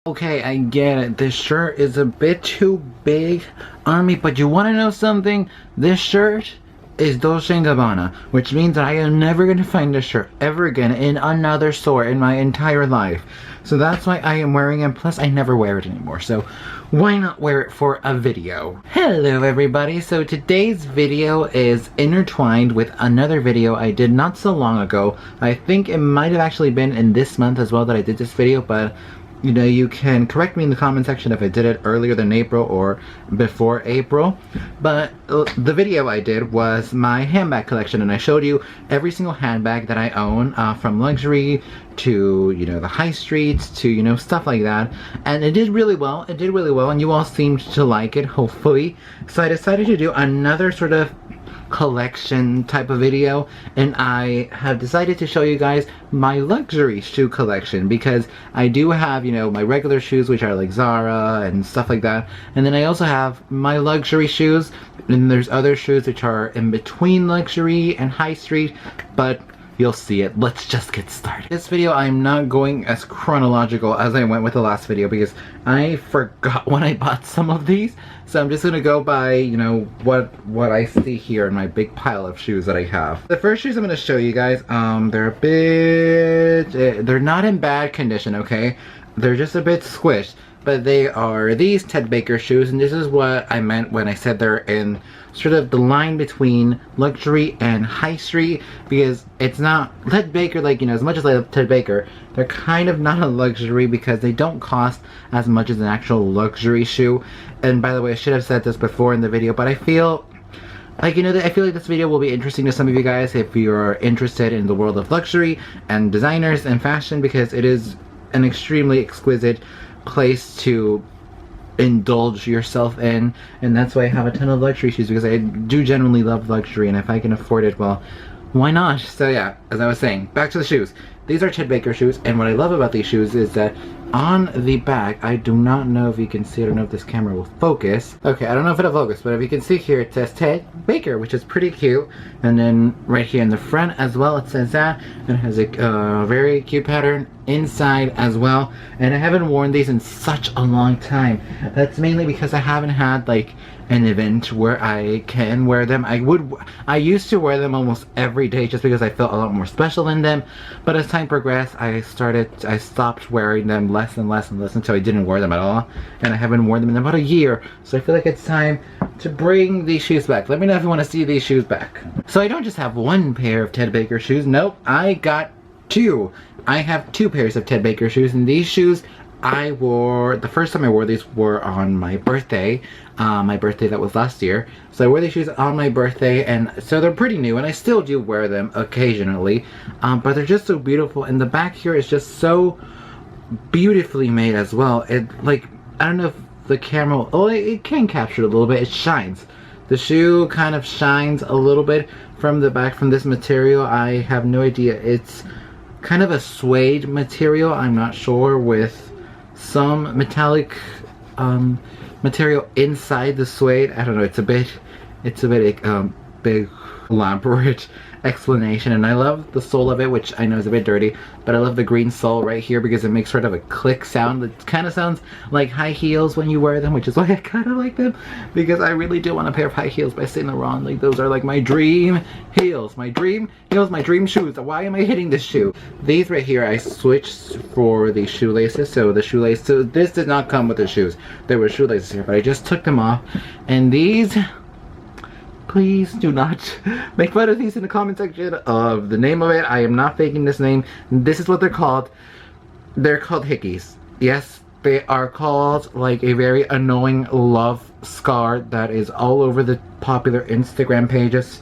Okay, I get it. This shirt is a bit too big on me, but you want to know something? This shirt is Dolce & Gabbana, which means that I am never going to find this shirt ever again in another store in my entire life. So that's why I am wearing it, plus I never wear it anymore, so why not wear it for a video? Hello everybody, so today's video is intertwined with another video I did not so long ago. I think it might have actually been in this month as well that I did this video, but you know, you can correct me in the comment section if I did it earlier than April or before April. But the video I did was my handbag collection, and I showed you every single handbag that I own, from luxury to, you know, the high streets to, you know, stuff like that. And it did really well. It did really well, and you all seemed to like it, hopefully. So I decided to do another sort of collection type of video, and I have decided to show you guys my luxury shoe collection, because I do have, you know, my regular shoes, which are like Zara and stuff like that, and then I also have my luxury shoes, and there's other shoes which are in between luxury and high street, but you'll see it. Let's just get started. This video, I'm not going as chronological as I went with the last video because I forgot when I bought some of these. So I'm just gonna go by, you know, what I see here in my big pile of shoes that I have. The first shoes I'm gonna show you guys, they're a bit, they're not in bad condition, okay? They're just a bit squished. But they are these Ted Baker shoes, and this is what I meant when I said they're in sort of the line between luxury and high street, because it's not Ted Baker, like, you know, as much as I love Ted Baker, they're kind of not a luxury because they don't cost as much as an actual luxury shoe. And by the way, I should have said this before in the video, but I feel like, you know, I feel like this video will be interesting to some of you guys if you're interested in the world of luxury and designers and fashion, because it is an extremely exquisite place to indulge yourself in, and that's why I have a ton of luxury shoes, because I do genuinely love luxury, and if I can afford it, well, why not? So yeah, as I was saying, back to the shoes. These are Ted Baker shoes, and what I love about these shoes is that on the back, I do not know if you can see, I don't know if this camera will focus. Okay, I don't know if it'll focus, but if you can see here, it says Ted Baker, which is pretty cute. And then right here in the front as well, it says that. And it has a very cute pattern inside as well. And I haven't worn these in such a long time. That's mainly because I haven't had like an event where I can wear them. I used to wear them almost every day just because I felt a lot more special in them, but as time progressed, I stopped wearing them less and less until I didn't wear them at all, and I haven't worn them in about a year, so I feel like it's time to bring these shoes back. Let me know if you want to see these shoes back. So I don't just have one pair of Ted Baker shoes, nope, I got two. I have two pairs of Ted Baker shoes, and these shoes I wore, the first time I wore these were on my birthday. My birthday that was last year. So I wore these shoes on my birthday, and so they're pretty new, and I still do wear them occasionally. But they're just so beautiful, and the back here is just so beautifully made as well. It, like, I don't know if the camera, oh, it can capture it a little bit. It shines. The shoe kind of shines a little bit from the back, from this material. I have no idea. It's kind of a suede material, I'm not sure, with some metallic material inside the suede. I don't know, it's a bit big elaborate explanation, and I love the sole of it, which I know is a bit dirty, but I love the green sole right here because it makes sort of a click sound. It kind of sounds like high heels when you wear them, which is why I kind of like them, because I really do want a pair of high heels by Saint Laurent. Like, those are like my dream heels, my dream heels, my dream shoes. Why am I hitting this shoe? These right here, I switched for the shoelaces. So this did not come with the shoes. There were shoelaces here, but I just took them off, and these, please do not make fun of these in the comment section of the name of it. I am not faking this name. This is what they're called. They're called hickeys. Yes, they are called like a very annoying love scar that is all over the popular Instagram pages.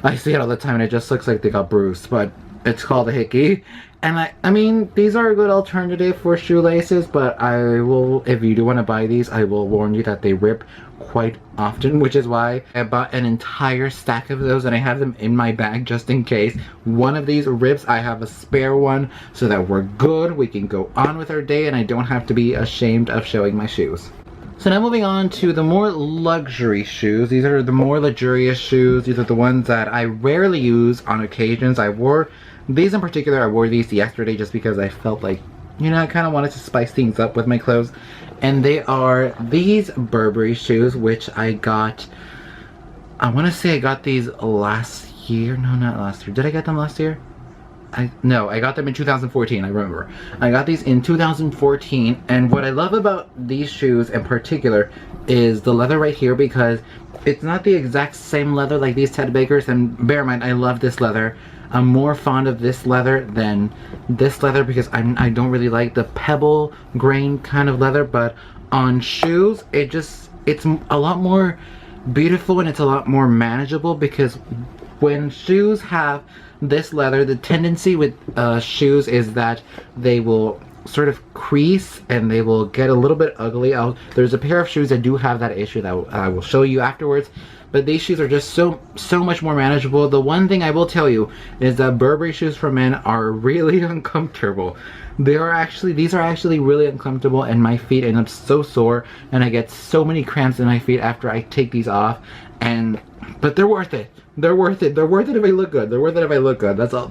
I see it all the time, and it just looks like they got bruised, but it's called a hickey. And I mean, these are a good alternative for shoelaces, but I will, if you do want to buy these, I will warn you that they rip quite often, which is why I bought an entire stack of those, and I have them in my bag just in case one of these rips. I have a spare one so that we're good, we can go on with our day, and I don't have to be ashamed of showing my shoes. So now moving on to the more luxury shoes. These are the more luxurious shoes. These are the ones that I rarely use on occasions. I wore these in particular, I wore these yesterday just because I felt like you know, I kind of wanted to spice things up with my clothes. And they are these Burberry shoes, which I got, I want to say I got these last year. No, not last year. Did I get them last year? No, I got them in 2014, I remember. I got these in 2014, and what I love about these shoes in particular is the leather right here, because it's not the exact same leather like these Ted Bakers, and bear in mind, I love this leather. I'm more fond of this leather than this leather because I don't really like the pebble grain kind of leather, but on shoes, it's a lot more beautiful and it's a lot more manageable, because when shoes have this leather, the tendency with shoes is that they will sort of crease and they will get a little bit ugly. There's a pair of shoes that do have that issue that I will show you afterwards, but these shoes are just so much more manageable. The one thing I will tell you is that Burberry shoes for men are really uncomfortable. These are actually really uncomfortable, and my feet end up so sore, and I get so many cramps in my feet after I take these off. But they're worth it. They're worth it. They're worth it if I look good. They're worth it if I look good. That's all.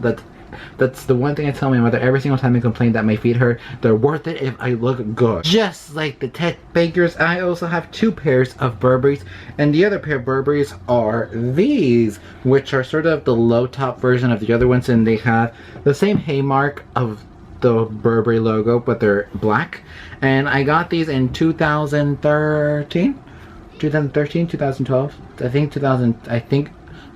That's the one thing I tell my mother every single time I complain that my feet hurt. They're worth it if I look good. Just like the Ted Bakers, I also have two pairs of Burberrys, and the other pair of Burberrys are these, which are sort of the low top version of the other ones, and they have the same haymark of the Burberry logo, but they're black. And I got these in 2013, 2012. I think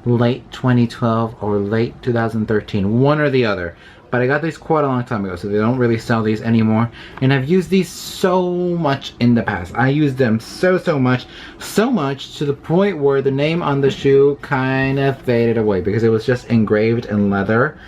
late 2012 or late 2013, one or the other. But I got these quite a long time ago, so they don't really sell these anymore. And I've used these so much in the past. I used them so much to the point where the name on the shoe kind of faded away because it was just engraved in leather,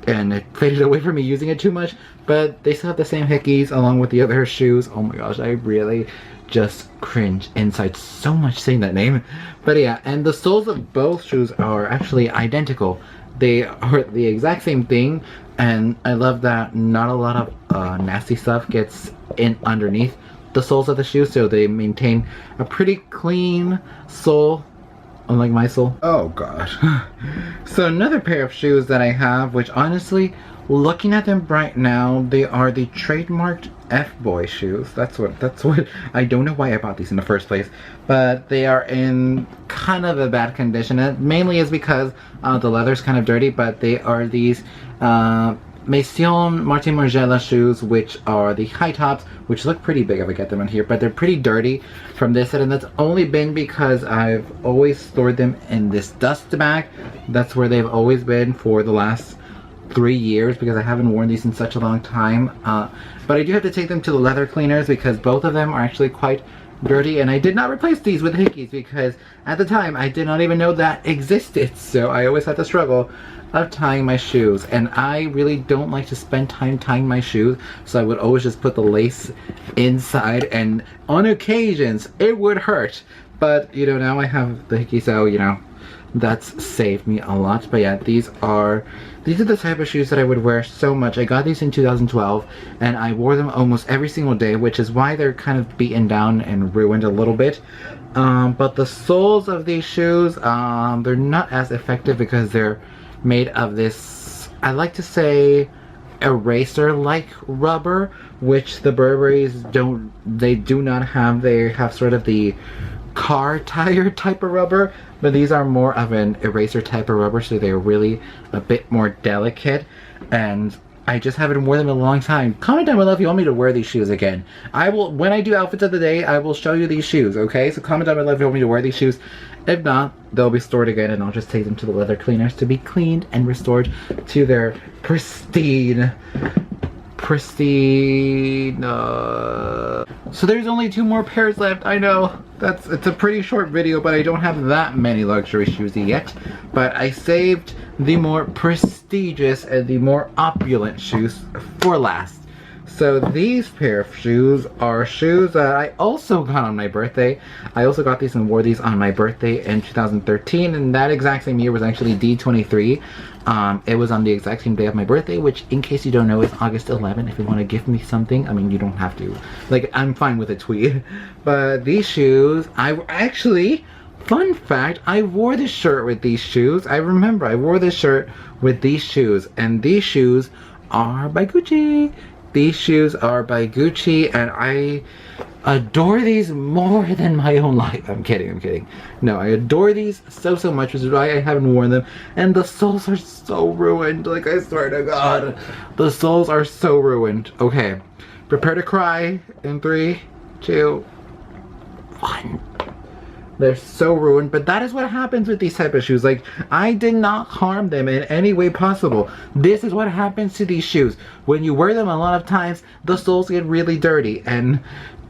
and it faded away from me using it too much. But they still have the same hickeys along with the other shoes. Oh my gosh, I really just cringe inside so much saying that name. But yeah, and the soles of both shoes are actually identical. They are the exact same thing, and I love that not a lot of nasty stuff gets in underneath the soles of the shoes, so they maintain a pretty clean sole, unlike my sole. Oh gosh. So another pair of shoes that I have, which honestly, looking at them right now, they are the trademarked F-boy shoes. That's what I don't know why I bought these in the first place, but they are in kind of a bad condition. It mainly is because the leather's kind of dirty, but they are these Maison Margiela shoes, which are the high tops, which look pretty big if I get them in here, but they're pretty dirty from this side, and that's only been because I've always stored them in this dust bag. That's where they've always been for the last 3 years, because I haven't worn these in such a long time. But I do have to take them to the leather cleaners because both of them are actually quite dirty, and I did not replace these with hickeys because at the time I did not even know that existed, so I always had the struggle of tying my shoes, and I really don't like to spend time tying my shoes, so I would always just put the lace inside, and on occasions it would hurt, but you know, now I have the hickey, so you know, that's saved me a lot. But yeah, these are the type of shoes that I would wear so much. I got these in 2012 and I wore them almost every single day, which is why they're kind of beaten down and ruined a little bit. But the soles of these shoes, they're not as effective because they're made of this, I like to say, eraser-like rubber, which the Burberrys do not have. They have sort of the car tire type of rubber, but these are more of an eraser type of rubber, so they're really a bit more delicate, and I just haven't worn them in a long time. Comment down below if you want me to wear these shoes again. I will, when I do outfits of the day, I will show you these shoes, okay? So comment down below if you want me to wear these shoes. If not, they'll be stored again, and I'll just take them to the leather cleaners to be cleaned and restored to their pristine. So there's only 2 more pairs left. I know it's a pretty short video, but I don't have that many luxury shoes yet, but I saved the more prestigious and the more opulent shoes for last. So these pair of shoes are shoes that I also got on my birthday. I also got these and wore these on my birthday in 2013, and that exact same year was actually D23. It was on the exact same day of my birthday, which, in case you don't know, is August 11. If you want to gift me something, I mean, you don't have to. Like, I'm fine with a tweet. But these shoes, I actually, fun fact, I wore this shirt with these shoes. I remember I wore this shirt with these shoes, and these shoes are by Gucci. these shoes are by Gucci, and I adore these more than my own life. I'm kidding. No, I adore these so much, which is why I haven't worn them. And the soles are so ruined. Like, I swear to God, the soles are so ruined. Okay, prepare to cry in 3, 2, 1. They're so ruined, but that is what happens with these type of shoes. Like, I did not harm them in any way possible. This is what happens to these shoes. When you wear them, a lot of times, the soles get really dirty, and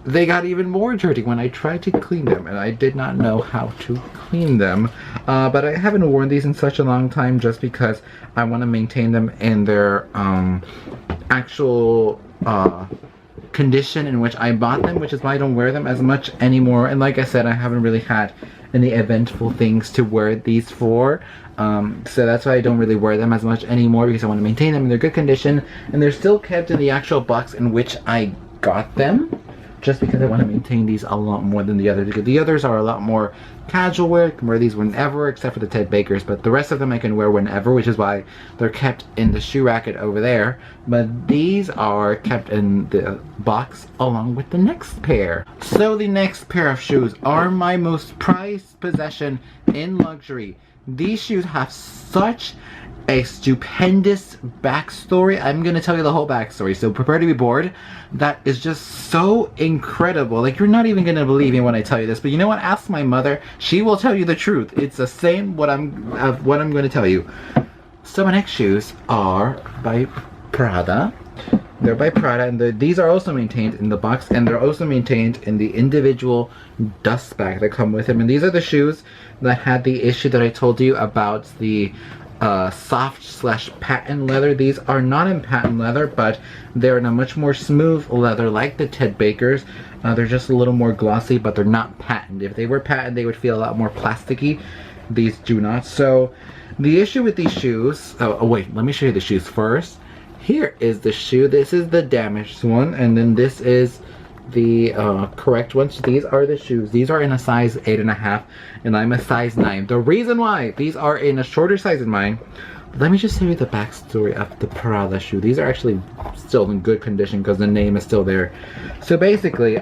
they got even more dirty when I tried to clean them, and I did not know how to clean them. But I haven't worn these in such a long time just because I want to maintain them in their actual condition in which I bought them, which is why I don't wear them as much anymore. And like I said, I haven't really had any eventful things to wear these for, so that's why I don't really wear them as much anymore, because I want to maintain them in their good condition, and they're still kept in the actual box in which I got them, just because I want to maintain these a lot more than the others, because the others are a lot more casual wear. I can wear these whenever, except for the Ted Bakers, but the rest of them I can wear whenever, which is why they're kept in the shoe racket over there. But these are kept in the box along with the next pair. So the next pair of shoes are my most prized possession in luxury. These shoes have such a stupendous backstory. I'm gonna tell you the whole backstory, so prepare to be bored. That is just so incredible. Like, you're not even gonna believe me when I tell you this, but you know what? Ask my mother. She will tell you the truth. It's the same what I'm gonna tell you. So my next shoes are by Prada. They're by Prada, and these are also maintained in the box, and they're also maintained in the individual dust bag that come with them. And these are the shoes that had the issue that I told you about, the soft/patent leather. These are not in patent leather, but they're in a much more smooth leather, like the Ted Bakers. They're just a little more glossy, but they're not patent. If they were patent, they would feel a lot more plasticky. These do not. So the issue with these shoes, oh wait, let me show you the shoes first. Here is the shoe. This is the damaged one, and then this is the correct ones. These are the shoes. These are in a size 8.5, and I'm a size 9. The reason why these are in a shorter size than mine, let me just tell you the backstory of the Prada shoe. These are actually still in good condition because the name is still there. So basically,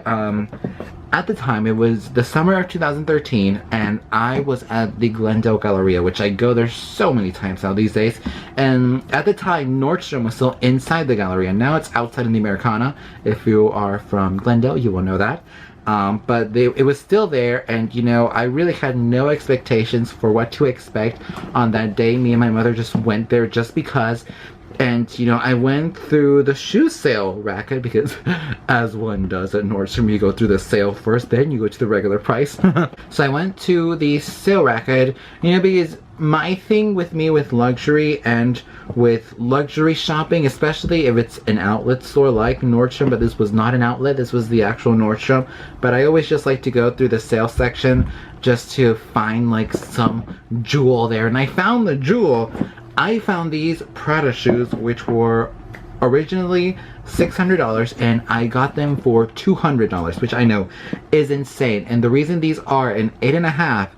at the time, it was the summer of 2013, and I was at the Glendale Galleria, which I go there so many times now these days. And at the time, Nordstrom was still inside the Galleria. Now it's outside in the Americana. If you are from Glendale, you will know that. But it was still there, and you know, I really had no expectations for what to expect on that day. Me and my mother just went there just because. And you know, I went through the shoe sale racket, because as one does at Nordstrom, you go through the sale first, then you go to the regular price. So I went to the sale racket, you know, because my thing with me with luxury and with luxury shopping, especially if it's an outlet store like Nordstrom, but this was not an outlet, this was the actual Nordstrom, but I always just like to go through the sale section just to find like some jewel there. And I found the jewel. I found these Prada shoes, which were originally $600, and I got them for $200, which I know is insane. And the reason these are an 8.5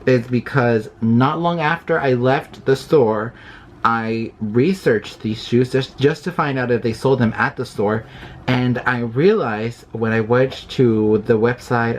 is because not long after I left the store, I researched these shoes just to find out if they sold them at the store. And I realized when I went to the website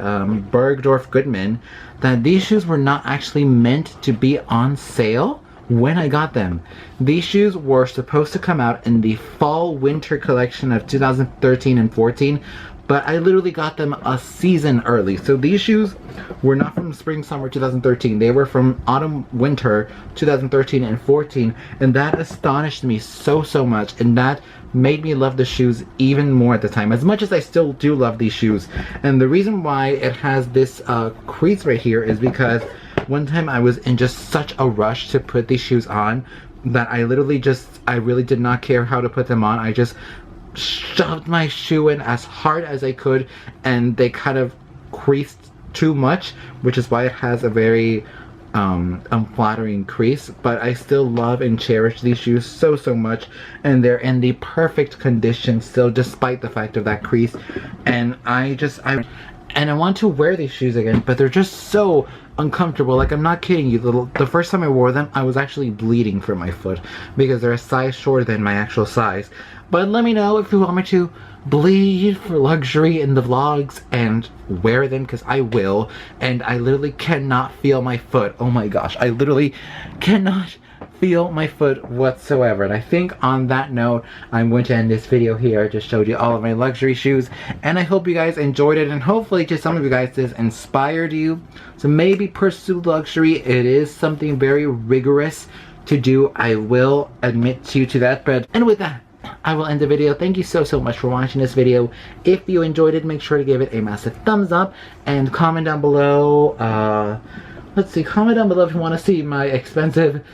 Bergdorf Goodman that these shoes were not actually meant to be on sale when I got them. These shoes were supposed to come out in the fall-winter collection of 2013 and 14, but I literally got them a season early. So these shoes were not from spring-summer 2013. They were from autumn-winter 2013 and 14, and that astonished me so much, and that made me love the shoes even more at the time, as much as I still do love these shoes. And the reason why it has this crease right here is because one time I was in just such a rush to put these shoes on that I really did not care how to put them on. I just shoved my shoe in as hard as I could, and they kind of creased too much, which is why it has a very unflattering crease. But I still love and cherish these shoes so much, and they're in the perfect condition still, despite the fact of that crease. And And I want to wear these shoes again, but they're just so uncomfortable. Like, I'm not kidding you. The first time I wore them, I was actually bleeding from my foot because they're a size shorter than my actual size. But let me know if you want me to bleed for luxury in the vlogs and wear them, because I will. And I literally cannot feel my foot. Oh my gosh, I literally cannot feel my foot whatsoever. And I think on that note, I'm going to end this video here. I just showed you all of my luxury shoes, and I hope you guys enjoyed it, and hopefully to some of you guys this inspired you to maybe pursue luxury. It is something very rigorous to do, I will admit to you to that. But and with that, I will end the video. Thank you so much for watching this video. If you enjoyed it, make sure to give it a massive thumbs up and comment down below. Let's see, comment down below if you want to see my expensive,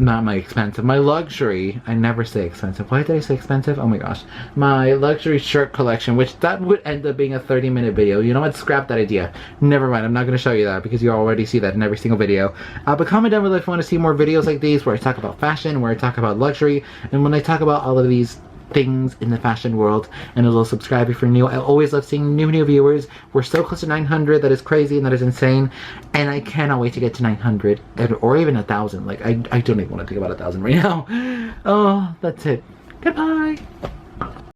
not my expensive, my luxury, I never say expensive, why did I say expensive? Oh my gosh, my luxury shirt collection, which that would end up being a 30-minute video. You know what, scrap that idea. Never mind, I'm not going to show you that because you already see that in every single video. But comment down below if you want to see more videos like these where I talk about fashion, where I talk about luxury, and when I talk about all of these things in the fashion world. And a little subscribe if you're new. I always love seeing new viewers. We're so close to 900. That is crazy and that is insane, and I cannot wait to get to 900 or even 1,000. Like, I don't even want to think about 1,000 right now. Oh, that's it. Goodbye.